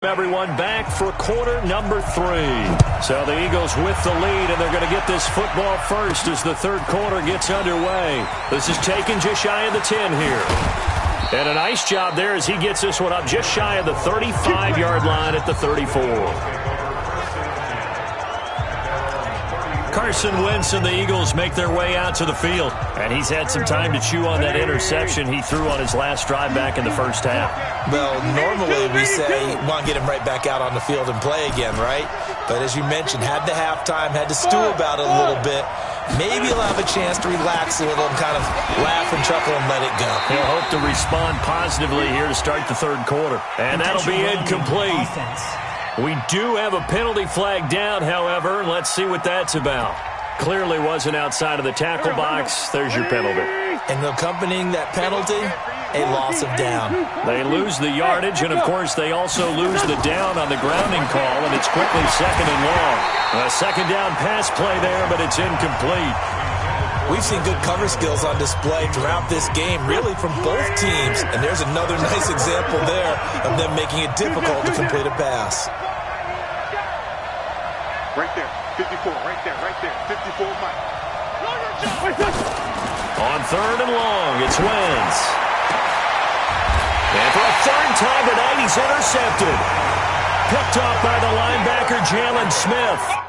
Everyone back for quarter number 3. So the Eagles with the lead, and they're going to get this football first as the third quarter gets underway. This is taken just shy of the 10 here. And a nice job there as he gets this one up just shy of the 35-yard line at the 34. Carson Wentz and the Eagles make their way out to the field. And he's had some time to chew on that interception he threw on his last drive back in the first half. Well, normally we say want to get him right back out on the field and play again, right? But as you mentioned, had the halftime, had to stew about it a little bit. Maybe he'll have a chance to relax a little and kind of laugh and chuckle and let it go. He'll hope to respond positively here to start the third quarter. And that'll be incomplete. We do have a penalty flag down, however. Let's see what that's about. Clearly wasn't outside of the tackle box. There's your penalty. And accompanying that penalty, a loss of down. They lose the yardage, and, of course, they also lose the down on the grounding call, and it's quickly second and long. A second down pass play there, but it's incomplete. We've seen good cover skills on display throughout this game, really from both teams. And there's another nice example there of them making it difficult to complete a pass. Right there, 54, right there, 54, Mike. On third and long, it's Wentz. And for a third time tonight, he's intercepted. Picked off by the linebacker, Jalen Smith.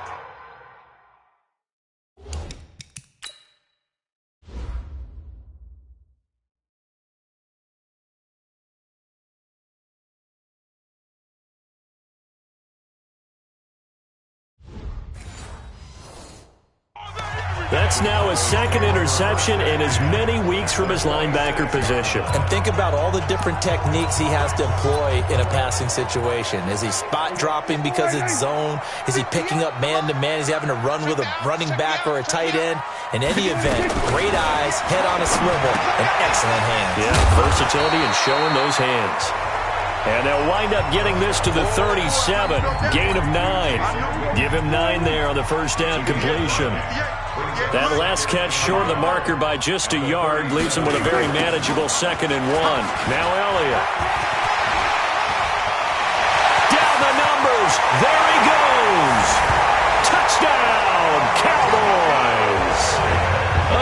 That's now his second interception in as many weeks from his linebacker position. And think about all the different techniques he has to employ in a passing situation. Is he spot dropping because it's zone? Is he picking up man-to-man? Is he having to run with a running back or a tight end? In any event, great eyes, head on a swivel, and excellent hands. Yeah, versatility and showing those hands. And they'll wind up getting this to the 37. Gain of 9. Give him 9 there on the first down completion. That last catch short of the marker by just a yard leaves him with a very manageable second and 1. Now Elliott. Down the numbers. There he goes. Touchdown, Cowboys.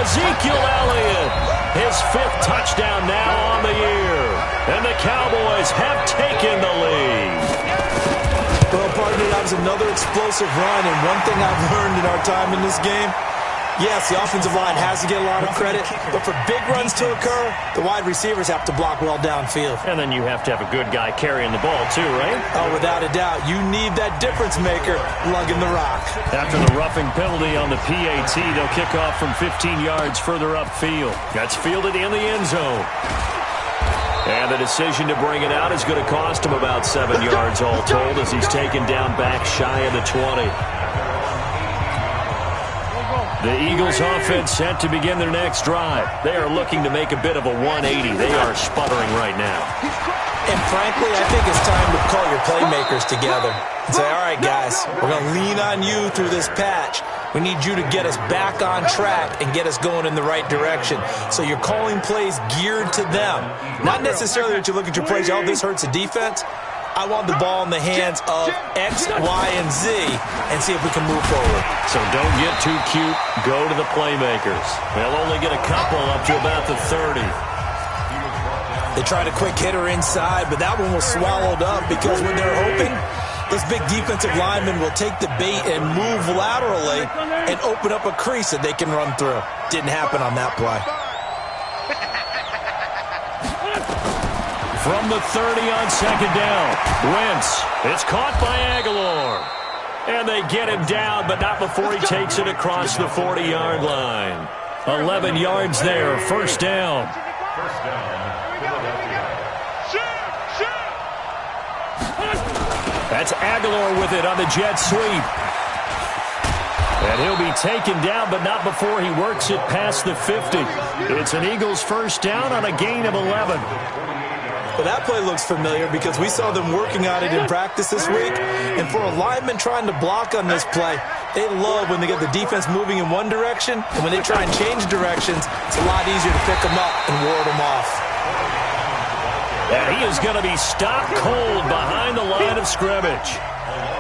Ezekiel Elliott, his 5th touchdown now on the year. And the Cowboys have taken the lead. Well, partner, that was another explosive run. And one thing I've learned in our time in this game, yes, the offensive line has to get a lot of credit, but for big runs to occur, the wide receivers have to block well downfield. And then you have to have a good guy carrying the ball too, right? Oh, without a doubt. You need that difference maker lugging the rock. After the roughing penalty on the PAT, they'll kick off from 15 yards further upfield. That's fielded in the end zone. And the decision to bring it out is going to cost him about 7 yards all told as he's taken down back shy of the 20. The Eagles offense set to begin their next drive. They are looking to make a bit of a 180. They are sputtering right now. And frankly, I think it's time to call your playmakers together and say, all right, guys, we're going to lean on you through this patch. We need you to get us back on track and get us going in the right direction. So you're calling plays geared to them. Not necessarily that you look at your plays, oh, this hurts the defense. I want the ball in the hands of X, Y, and Z and see if we can move forward. So don't get too cute. Go to the playmakers. They'll only get a couple up to about the 30. They tried a quick hitter inside, but that one was swallowed up because when they're hoping, those big defensive linemen will take the bait and move laterally and open up a crease that they can run through. Didn't happen on that play. From the 30 on second down, Wentz. It's caught by Aguilar. And they get him down, but not before he takes it across the 40-yard line. 11 yards there, first down. That's Aguilar with it on the jet sweep. And he'll be taken down, but not before he works it past the 50. It's an Eagles first down on a gain of 11. Well, that play looks familiar because we saw them working on it in practice this week. And for a lineman trying to block on this play, they love when they get the defense moving in one direction. And when they try and change directions, it's a lot easier to pick them up and ward them off. And he is going to be stopped cold behind the line of scrimmage.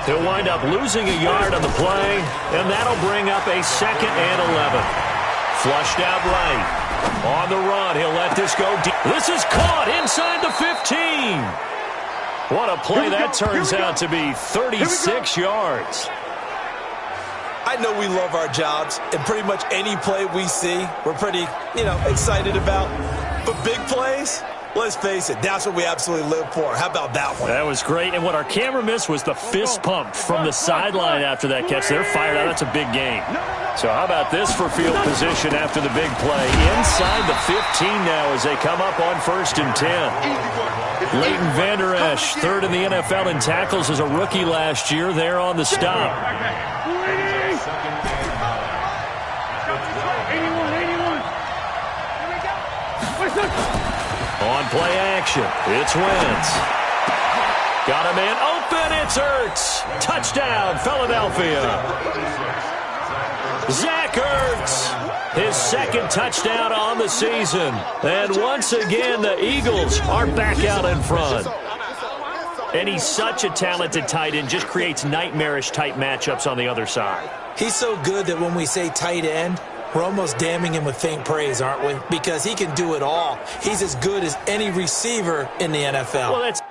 He'll wind up losing a yard on the play, and that'll bring up a 2nd and 11. Flushed out right. On the run, he'll let this go deep. This is caught inside the 15. What a play that turns out to be, 36 yards. I know we love our jobs, and pretty much any play we see, we're pretty, excited about. But big plays, let's face it, that's what we absolutely live for. How about that one? That was great, and what our camera missed was the fist pump from the sideline after that catch. They're fired out. That's a big game. So how about this for field position after the big play? Inside the 15 now as they come up on 1st and 10. Leighton Vander Esch, 3rd in the NFL in tackles as a rookie last year. There on the stop. On play action, it's Wentz. Got a man open, it's Ertz. Touchdown, Philadelphia. Zach Ertz, his 2nd touchdown on the season. And once again, the Eagles are back out in front. And he's such a talented tight end, just creates nightmarish-type matchups on the other side. He's so good that when we say tight end, we're almost damning him with faint praise, aren't we? Because he can do it all. He's as good as any receiver in the NFL. Well, that's...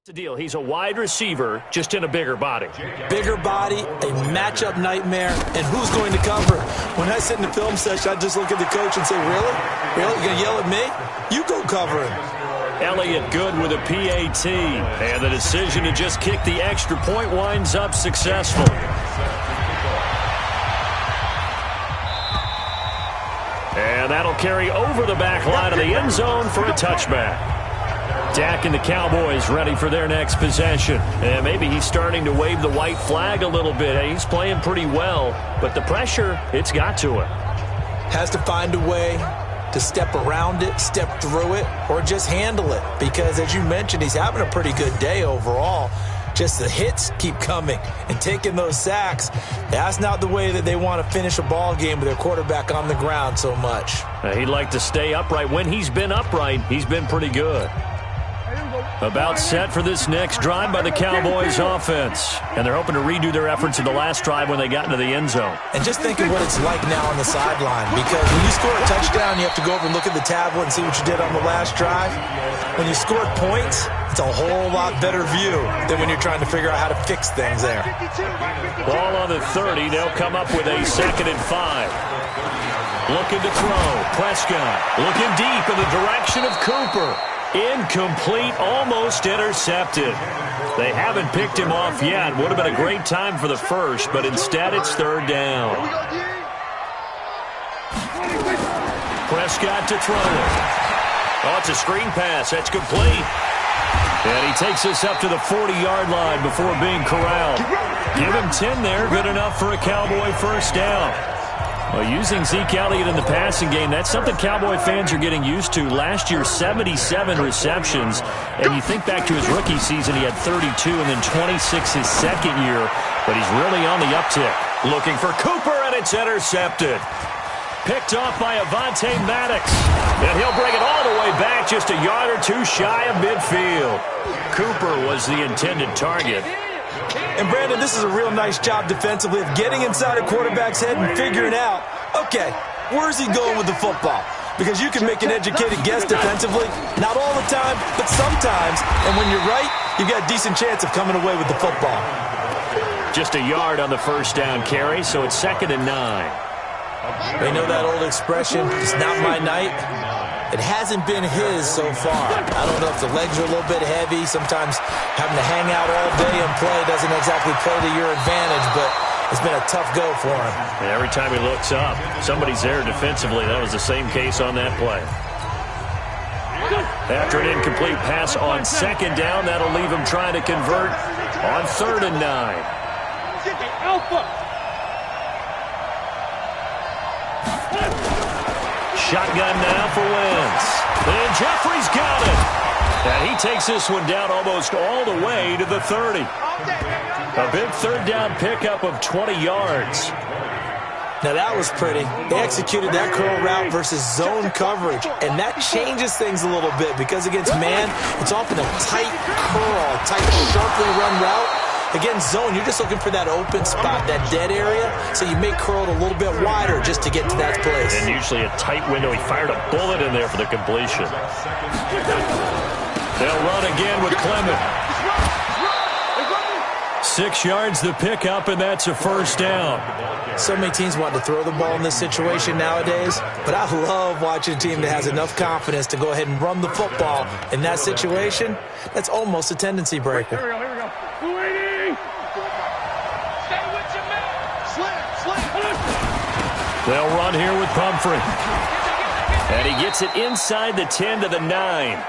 the deal. He's a wide receiver, just in a bigger body. Bigger body, a matchup nightmare, and who's going to cover? When I sit in the film session, I just look at the coach and say, really? Really? You going to yell at me? You go cover him. Elliott good with a PAT, and the decision to just kick the extra point winds up successful. And that'll carry over the back line of the end zone for a touchback. Dak and the Cowboys ready for their next possession. And maybe he's starting to wave the white flag a little bit. He's playing pretty well, but the pressure, it's got to him. Has to find a way to step around it, step through it, or just handle it. Because, as you mentioned, he's having a pretty good day overall. Just the hits keep coming and taking those sacks. That's not the way that they want to finish a ball game with their quarterback on the ground so much. He'd like to stay upright. When he's been upright, he's been pretty good. About set for this next drive by the Cowboys offense. And they're hoping to redo their efforts in the last drive when they got into the end zone. And just think of what it's like now on the sideline. Because when you score a touchdown, you have to go over and look at the tablet and see what you did on the last drive. When you scored points, it's a whole lot better view than when you're trying to figure out how to fix things there. Ball on the 30. They'll come up with a 2nd and 5. Looking to throw. Prescott looking deep in the direction of Cooper. Incomplete, almost intercepted. They haven't picked him off yet. Would have been a great time for the first, but instead it's 3rd down. Prescott to throw it. Oh, it's a screen pass. That's complete. And he takes us up to the 40-yard line before being corralled. Give him 10 there. Good enough for a Cowboy 1st down. Well, using Zeke Elliott in the passing game, that's something Cowboy fans are getting used to. Last year, 77 receptions. And you think back to his rookie season, he had 32 and then 26 his 2nd year. But he's really on the uptick. Looking for Cooper, and it's intercepted. Picked off by Avonte Maddox. And he'll bring it all the way back, just a yard or two shy of midfield. Cooper was the intended target. And, Brandon, this is a real nice job defensively of getting inside a quarterback's head and figuring out, okay, where's he going with the football? Because you can make an educated guess defensively, not all the time, but sometimes. And when you're right, you've got a decent chance of coming away with the football. Just a yard on the 1st down carry, so it's 2nd and 9. They know that old expression, it's not my night. It hasn't been his so far. I don't know if the legs are a little bit heavy. Sometimes having to hang out all day and play doesn't exactly play to your advantage, but it's been a tough go for him. And every time he looks up, somebody's there defensively. That was the same case on that play. After an incomplete pass on second down, that'll leave him trying to convert on 3rd and 9. Shotgun now for Wentz. And Jeffrey's got it. And he takes this one down almost all the way to the 30. A big 3rd down pickup of 20 yards. Now that was pretty. They executed that curl route versus zone coverage, and that changes things a little bit because against man, it's often a tight curl, tight, sharply run route. Against zone, you're just looking for that open spot, that dead area, so you may curl it a little bit wider just to get to that place. And usually a tight window. He fired a bullet in there for the completion. They'll run again with Clement. 6 yards the pickup, and that's a 1st down. So many teams want to throw the ball in this situation nowadays, but I love watching a team that has enough confidence to go ahead and run the football. In that situation, that's almost a tendency breaker. Here we go. 280. Stay with your man. Slim. They'll run here with Pumphrey. And he gets it inside the 10 to the 9.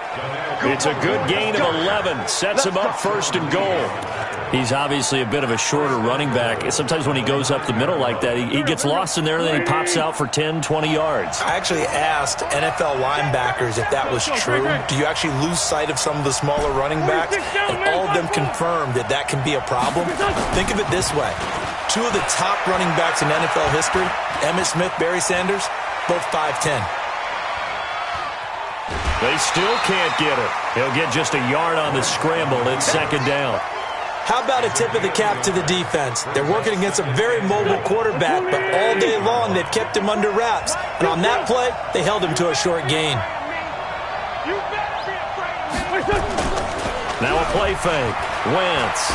It's a good gain of 11. Sets him up 1st and goal. He's obviously a bit of a shorter running back. Sometimes when he goes up the middle like that, he gets lost in there, and then he pops out for 10, 20 yards. I actually asked NFL linebackers if that was true. Do you actually lose sight of some of the smaller running backs? And all of them confirmed that that can be a problem. Think of it this way. 2 of the top running backs in NFL history, Emmitt Smith, Barry Sanders, both 5'10". They still can't get it. He'll get just a yard on the scramble. It's 2nd down. How about a tip of the cap to the defense? They're working against a very mobile quarterback, but all day long they've kept him under wraps. And on that play, they held him to a short gain. Now a play fake. Wentz.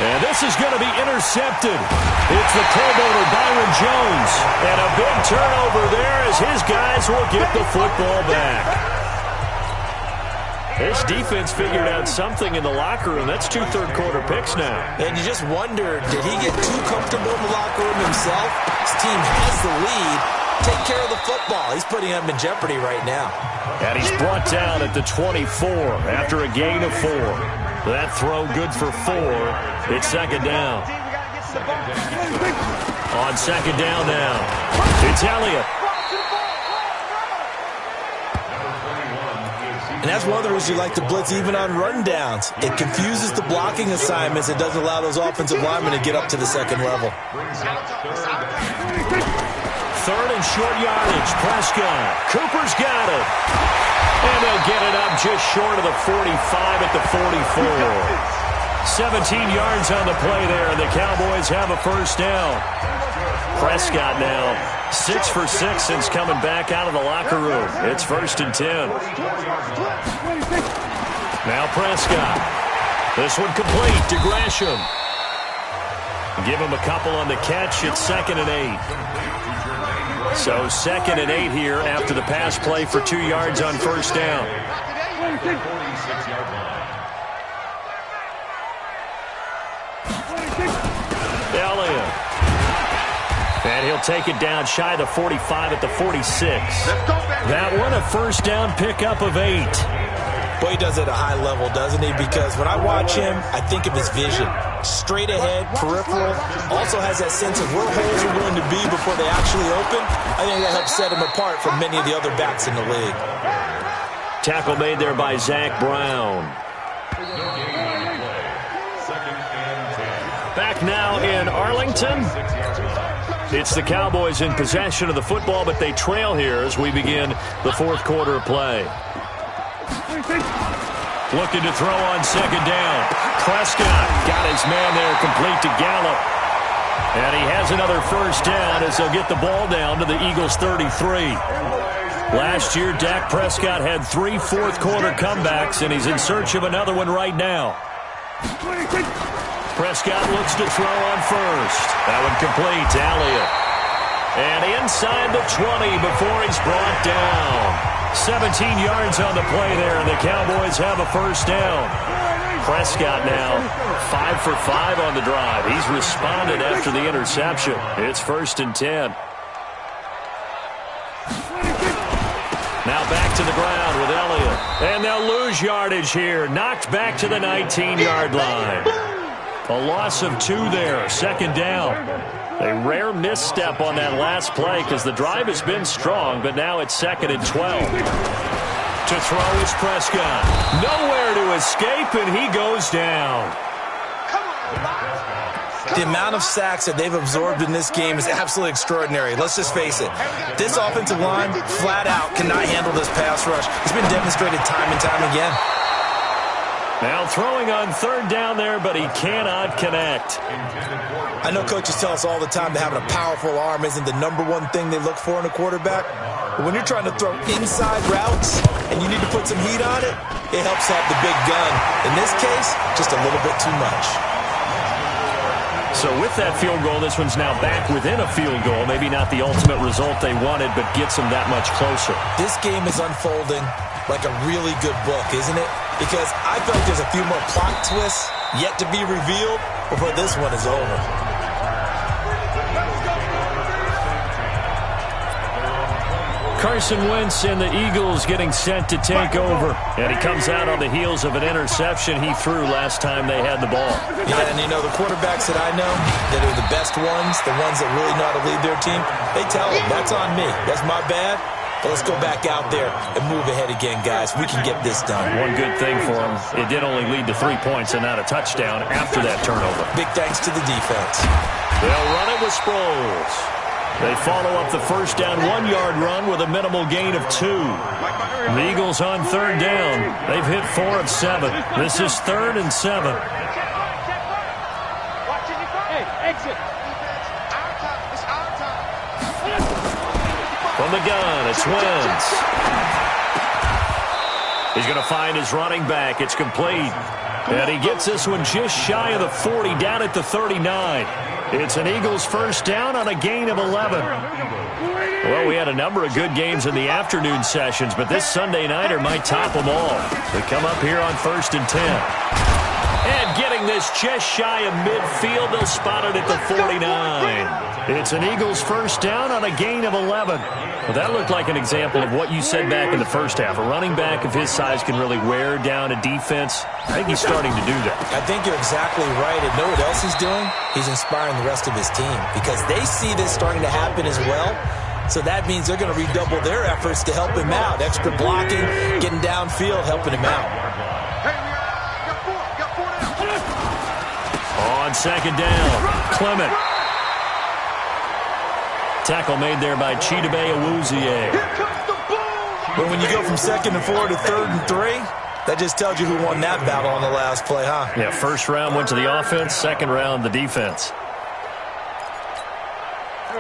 And this is going to be intercepted. It's the Pro Bowler Byron Jones. And a big turnover there as his guys will get the football back. This defense figured out something in the locker room. That's 2 third-quarter picks now. And you just wonder, did he get too comfortable in the locker room himself? His team has the lead. Take care of the football. He's putting them in jeopardy right now. And he's brought down at the 24 after a gain of 4. That throw good for 4. It's 2nd down. On 2nd down now, it's Elliott. And that's one of the reasons you like to blitz even on rundowns. It confuses the blocking assignments. It doesn't allow those offensive linemen to get up to the 2nd level. 3rd and short yardage. Prescott. Cooper's got it. And they'll get it up just short of the 45 at the 44. 17 yards on the play there, and the Cowboys have a 1st down. Prescott now 6 for 6 since coming back out of the locker room. It's 1st and 10. Now Prescott. This one complete to Gresham. Give him a couple on the catch. It's 2nd and 8. So 2nd and 8 here after the pass play for 2 yards on 1st down. Elliott. And he'll take it down shy of the 45 at the 46. That one a 1st down pickup of 8. Boy, he does it at a high level, doesn't he? Because when I watch him, I think of his vision. Straight ahead, peripheral. Also has that sense of where holes are going to be before they actually open. I think that helps set him apart from many of the other backs in the league. Tackle made there by Zach Brown. Back now in Arlington. It's the Cowboys in possession of the football, but they trail here as we begin the 4th quarter of play. Looking to throw on 2nd down. Prescott got his man there complete to Gallup. And he has another 1st down as they'll get the ball down to the Eagles' 33. Last year, Dak Prescott had 3 fourth-quarter comebacks, and he's in search of another one right now. Prescott looks to throw on 1st. That one complete to Elliott. And inside the 20 before he's brought down. 17 yards on the play there, and the Cowboys have a 1st down. Prescott now 5 for 5 on the drive. He's responded after the interception. It's 1st and 10. Now back to the ground with Elliott. And they'll lose yardage here. Knocked back to the 19-yard line. A loss of 2 there. Second down. A rare misstep on that last play because the drive has been strong, but now it's 2nd and 12. To throw is Prescott. Nowhere to escape, and he goes down. The amount of sacks that they've absorbed in this game is absolutely extraordinary. Let's just face it. This offensive line, flat out, cannot handle this pass rush. It's been demonstrated time and time again. Now throwing on 3rd down there, but he cannot connect. I know coaches tell us all the time that having a powerful arm isn't the #1 thing they look for in a quarterback. But when you're trying to throw inside routes and you need to put some heat on it, it helps have the big gun. In this case, just a little bit too much. So with that field goal, this one's now back within a field goal. Maybe not the ultimate result they wanted, but gets them that much closer. This game is unfolding like a really good book, isn't it? Because I feel like there's a few more plot twists yet to be revealed before this one is over. Carson Wentz and the Eagles getting set to take over. And he comes out on the heels of an interception he threw last time they had the ball. Yeah, and you know, the quarterbacks that I know that are the best ones, the ones that really know how to lead their team, they tell them, that's on me. That's my bad. But let's go back out there and move ahead again, guys. We can get this done. One good thing for him, it did only lead to 3 points and not a touchdown after that turnover. Big thanks to the defense. They'll run it with Sproles. They follow up the 1st down 1-yard run with a minimal gain of 2. The Eagles on 3rd down. They've hit 4 of 7. This is 3rd and 7. From the gun, it's Wentz. He's going to find his running back. It's complete. And he gets this one just shy of the 40, down at the 39. It's an Eagles 1st down on a gain of 11. Well, we had a number of good games in the afternoon sessions, but this Sunday nighter might top them all. They come up here on 1st and 10. And getting this just shy of midfield, they'll spot it at the 49. It's an Eagles 1st down on a gain of 11. Well, that looked like an example of what you said back in the first half. A running back of his size can really wear down a defense. I think he's starting to do that. I think you're exactly right. And know what else he's doing? He's inspiring the rest of his team because they see this starting to happen as well. So that means they're going to redouble their efforts to help him out. Extra blocking, getting downfield, helping him out. On 2nd down, Clement. Tackle made there by Chidobe Awuzie. But when you go from 2nd and 4 to 3rd and 3, that just tells you who won that battle on the last play, huh? Yeah, 1st round went to the offense, 2nd round the defense.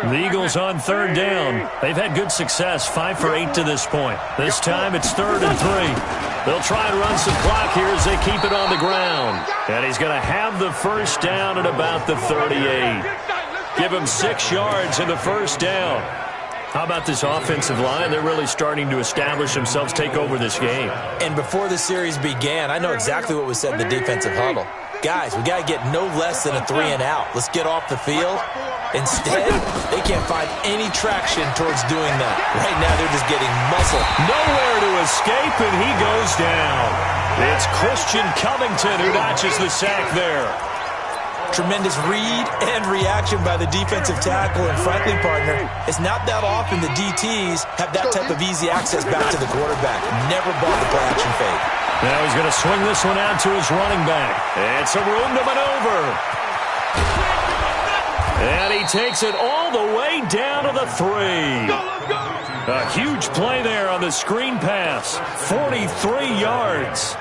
The Eagles on 3rd down. They've had good success, 5 for 8 to this point. This time it's 3rd and 3. They'll try and run some clock here as they keep it on the ground. And he's going to have the 1st down at about the 38. Give him 6 yards in the 1st down. How about this offensive line? They're really starting to establish themselves, take over this game. And before the series began, I know exactly what was said in the defensive huddle. Guys, we got to get no less than a 3 and out. Let's get off the field. Instead, they can't find any traction towards doing that. Right now, they're just getting muscle. Nowhere to escape, and he goes down. It's Christian Covington who notches the sack there. Tremendous read and reaction by the defensive tackle. And frankly, partner, it's not that often the DTs have that type of easy access back to the quarterback. Never bought the play action fake. Now he's going to swing this one out to his running back. It's a room to maneuver. And he takes it all the way down to the 3. A huge play there on the screen pass. 43 yards.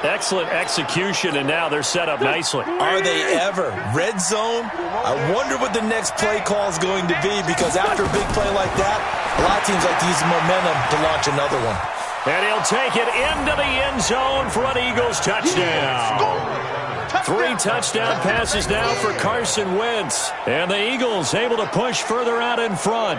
Excellent execution, and now they're set up nicely. Are they ever? Red zone? I wonder what the next play call is going to be, because after a big play like that, a lot of teams like to use momentum to launch another one. And he'll take it into the end zone for an Eagles touchdown. 3 touchdown passes now for Carson Wentz. And the Eagles able to push further out in front.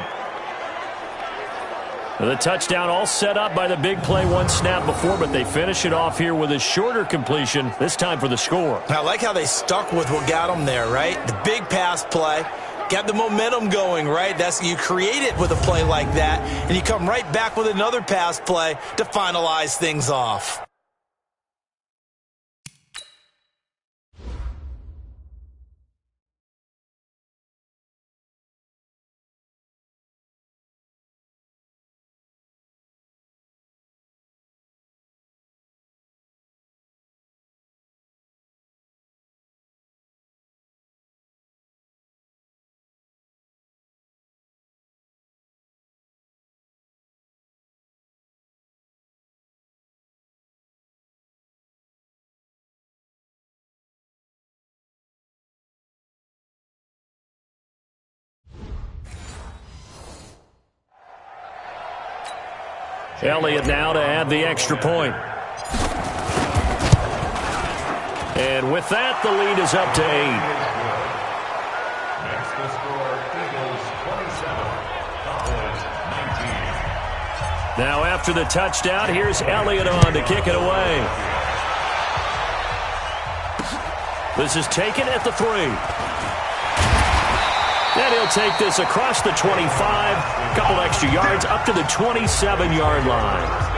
The touchdown all set up by the big play one snap before, but they finish it off here with a shorter completion, this time for the score. I like how they stuck with what got them there, right? The big pass play, Got the momentum going, right? You create it with a play like that, and you come right back with another pass play to finalize things off. Elliott now to add the extra point. And with that, the lead is up to 8. Next to score, Eagles 27, Cowboys 19. Now after the touchdown, here's Elliott on to kick it away. This is taken at the 3. And he'll take this across the 25, a couple extra yards, up to the 27-yard line.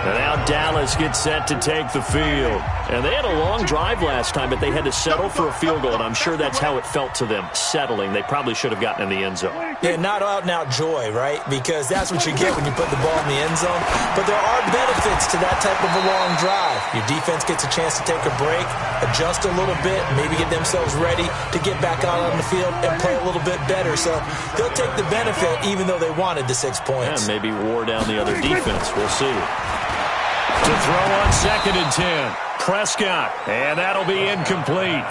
And now Dallas gets set to take the field. And they had a long drive last time, but they had to settle for a field goal, and I'm sure that's how it felt to them, settling. They probably should have gotten in the end zone. Yeah, not out-and-out joy, right? Because that's what you get when you put the ball in the end zone. But there are benefits to that type of a long drive. Your defense gets a chance to take a break, adjust a little bit, maybe get themselves ready to get back out on the field and play a little bit better. So they'll take the benefit even though they wanted the 6 points. And maybe wore down the other defense. We'll see. To throw on 2nd and 10. Prescott, and that'll be incomplete.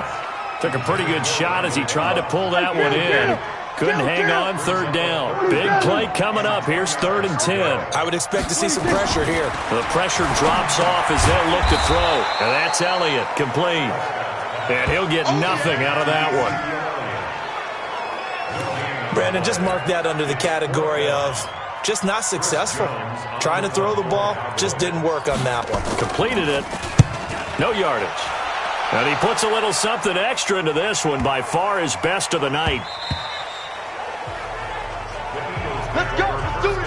Took a pretty good shot as he tried to pull that one in. Couldn't hang on 3rd down. Big play coming up. Here's 3rd and 10. I would expect to see some pressure here. The pressure drops off as they'll look to throw. And that's Elliott, complete. And he'll get nothing out of that one. Brandon, just mark that under the category of just not successful. Trying to throw the ball, just didn't work on that one. Completed it. No yardage. And he puts a little something extra into this one, by far his best of the night. Let's go. Let's do it.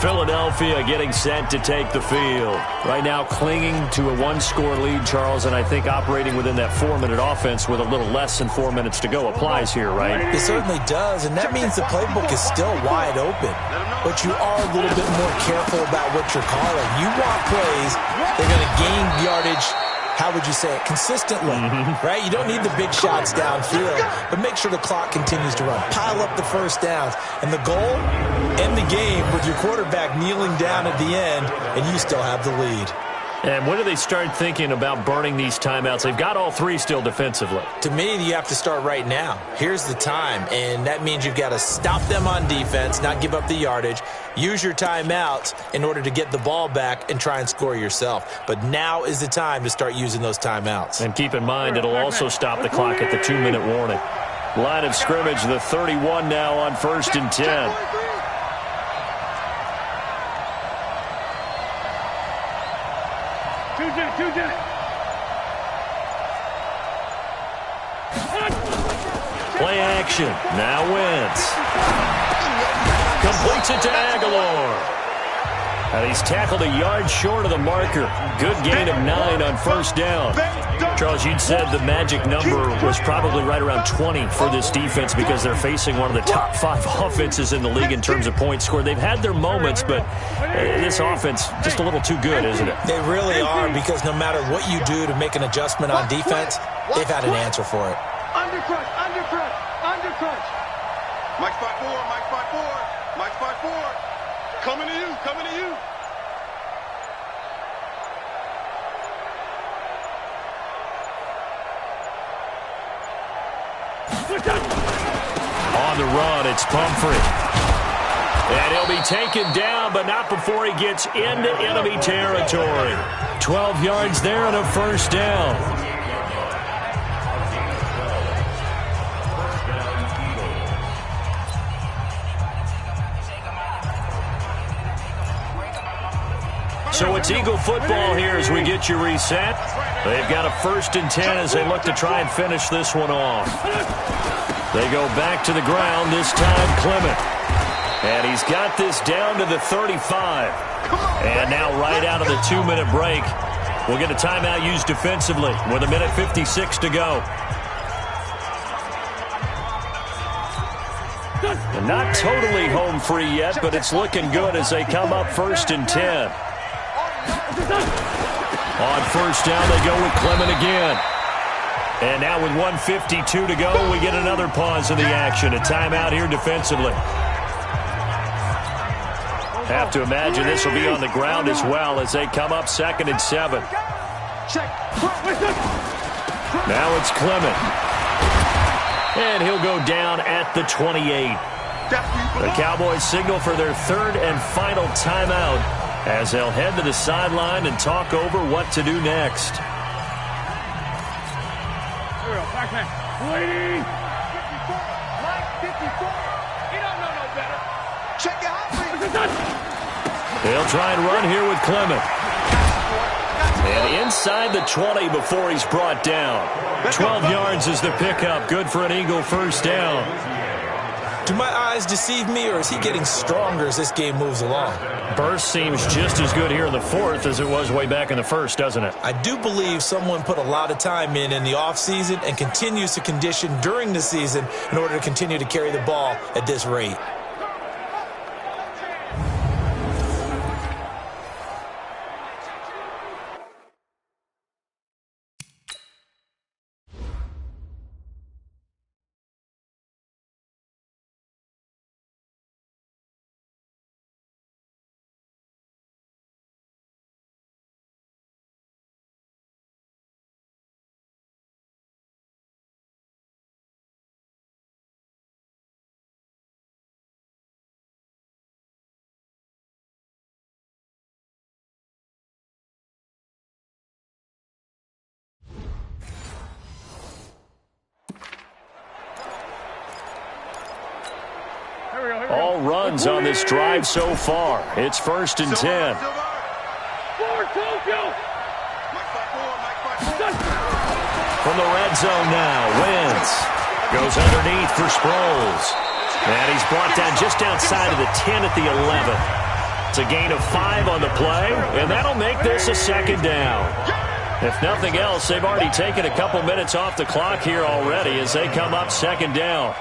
Philadelphia getting set to take the field. Right now clinging to a 1-score lead, Charles, and I think operating within that 4-minute offense with a little less than 4 minutes to go applies here, right? It certainly does, and that means the playbook is still wide open. But you are a little bit more careful about what you're calling. You want plays that are going to gain yardage, how would you say it, consistently, right? You don't need the big shots downfield, but make sure the clock continues to run. Pile up the first downs. And the goal, end the game with your quarterback kneeling down at the end, and you still have the lead. And when do they start thinking about burning these timeouts? They've got all 3 still defensively. To me, you have to start right now. Here's the time, and that means you've got to stop them on defense, not give up the yardage, use your timeouts in order to get the ball back and try and score yourself. But now is the time to start using those timeouts. And keep in mind, it'll also stop the clock at the 2-minute warning. Line of scrimmage, the 31 now on 1st and 10. Play action. Now Wentz. Completes it to Aguilar. And he's tackled a yard short of the marker. Good gain of 9 on 1st down. Charles, you'd said the magic number was probably right around 20 for this defense because they're facing one of the top 5 offenses in the league in terms of points scored. They've had their moments, but this offense just a little too good, isn't it? They really are, because no matter what you do to make an adjustment on defense, they've had an answer for it. Undercrunch, undercrunch, undercrunch. Mike 5-4, Mike 5-4, Mike 5-4. Coming to you, coming to you. On the run, it's Pumphrey. And he'll be taken down, but not before he gets into enemy territory. 12 yards there and a 1st down. So it's Eagle football here as we get you reset. They've got a 1st and 10 as they look to try and finish this one off. They go back to the ground, this time Clement. And he's got this down to the 35. And now right out of the 2-minute break, we'll get a timeout used defensively with 1:56 to go. And not totally home free yet, but it's looking good as they come up 1st and 10. On 1st down, they go with Clement again. And now with 1:52 to go, we get another pause in the action. A timeout here defensively. Have to imagine this will be on the ground as well as they come up 2nd and 7. Now it's Clement. And he'll go down at the 28. The Cowboys signal for their 3rd and final timeout as they'll head to the sideline and talk over what to do next. Waiting. 54. You don't know no better. Check your hot. They'll try and run here with Clement. And inside the 20 before he's brought down. 12 yards is the pickup. Good for an Eagle 1st down. Do my eyes deceive me, or is he getting stronger as this game moves along? Burst seems just as good here in the 4th as it was way back in the 1st, doesn't it? I do believe someone put a lot of time in the offseason and continues to condition during the season in order to continue to carry the ball at this rate. All runs on this drive so far. It's 1st and 10. From the red zone now, Wentz goes underneath for Sproles. And he's brought down just outside of the 10 at the 11. It's a gain of 5 on the play, and that'll make this a 2nd down. If nothing else, they've already taken a couple minutes off the clock here already as they come up 2nd down.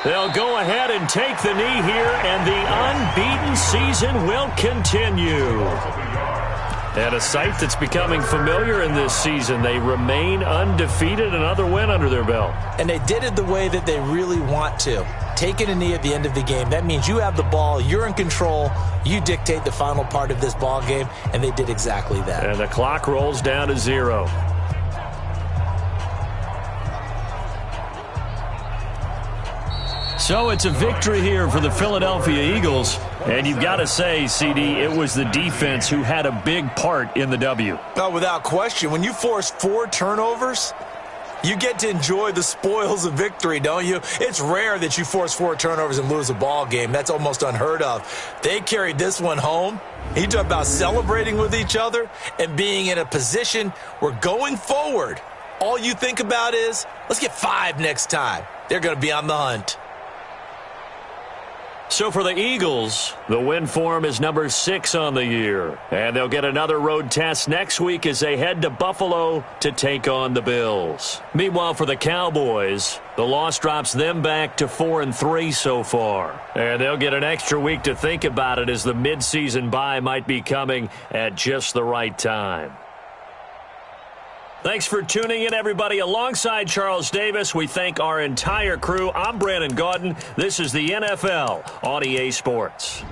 They'll go ahead and take the knee here, and the unbeaten season will continue. And a sight that's becoming familiar in this season. They remain undefeated, another win under their belt. And they did it the way that they really want to. Taking a knee at the end of the game, that means you have the ball, you're in control, you dictate the final part of this ball game, and they did exactly that. And the clock rolls down to 0. So it's a victory here for the Philadelphia Eagles. And you've got to say, CD, it was the defense who had a big part in the W. No, without question. When you force 4 turnovers, you get to enjoy the spoils of victory, don't you? It's rare that you force 4 turnovers and lose a ball game. That's almost unheard of. They carried this one home. You talk about celebrating with each other and being in a position where going forward, all you think about is, let's get 5 next time. They're going to be on the hunt. So for the Eagles, the win form is number 6 on the year. And they'll get another road test next week as they head to Buffalo to take on the Bills. Meanwhile, for the Cowboys, the loss drops them back to 4-3 so far. And they'll get an extra week to think about it as the midseason bye might be coming at just the right time. Thanks for tuning in, everybody. Alongside Charles Davis, we thank our entire crew. I'm Brandon Gaudin. This is the NFL on EA Sports.